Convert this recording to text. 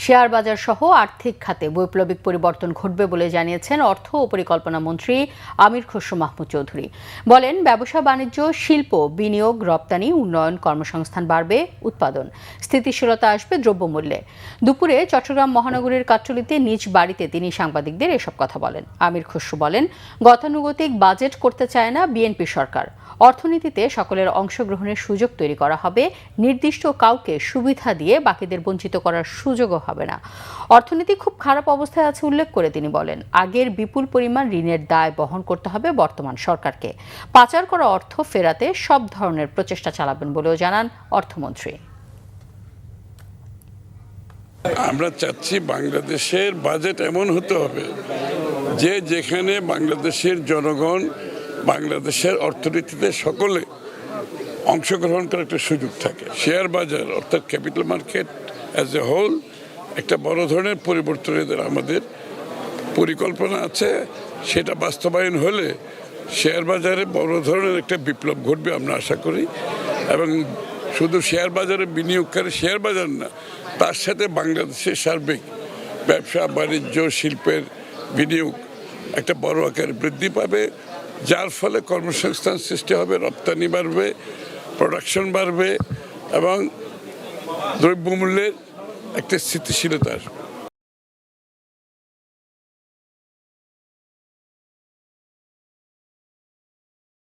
Share বাজার সহ আর্থিক খাতে বৈপ্লবিক পরিবর্তন ঘটবে বলে জানিয়েছেন অর্থ ও পরিকল্পনা মন্ত্রী আমির খসরু মাহমুদ চৌধুরী। বলেন, ব্যবসা বাণিজ্য, শিল্প, বিনিয়োগ, রপ্তানি, উন্নয়ন, কর্মসংস্থান বাড়বে, উৎপাদন, স্থিতিশীলতা আসবে দ্রব্যমূল্যে। দুপুরে চট্টগ্রাম মহানগরীর কাট্টলীতে নিজ বাড়িতে তিনি সাংবাদিকদের এসব কথা বলেন। আমির খসরু বলেন, গতানুগতিক বাজেট করতে চায় না বিএনপি সরকার। অর্থনীতিতে সকলের অংশগ্রহণের সুযোগ তৈরি করা হবে, নির্দিষ্ট কাউকে সুবিধা দিয়ে বাকিদের বঞ্চিত করার সুযোগও হবে না। অর্থনীতি খুব খারাপ অবস্থায় আছে উল্লেখ করে তিনি বলেন, আগের বিপুল পরিমাণ ঋণের দায় বহন করতে হবে বর্তমান সরকারকে। পাচার করা অর্থ ফেরাতে সব ধরনের প্রচেষ্টা চালাবেন বলেও জানান অর্থমন্ত্রী। আমরা চাচ্ছি বাংলাদেশের বাজেট এমন হতে হবে যে যেখানে বাংলাদেশের জনগণ বাংলাদেশের অর্থনীতিতে সকলে অংশগ্রহণ করার একটা সুযোগ থাকে। শেয়ার বাজার অর্থাৎ capital market as a whole একটা বড় ধরনের পরিবর্তনের আমাদের পরিকল্পনা আছে। সেটা বাস্তবায়ন হলে শেয়ার বাজারে বড় ধরনের একটা বিপ্লব ঘটবে আমরা আশা করি। এবং শুধু শেয়ার বাজারে বিনিয়োগকারী শেয়ার বাজার না, তার সাথে বাংলাদেশের সার্বিক ব্যবসা বাণিজ্য শিল্পের বিনিয়োগ একটা বড় আকারে বৃদ্ধি পাবে, যার ফলে কর্মসংস্থান সৃষ্টি হবে, রপ্তানি বাড়বে, প্রোডাকশন বাড়বে এবং দ্রব্যমূল্যের একটা স্থিতিশীলতা আসবে।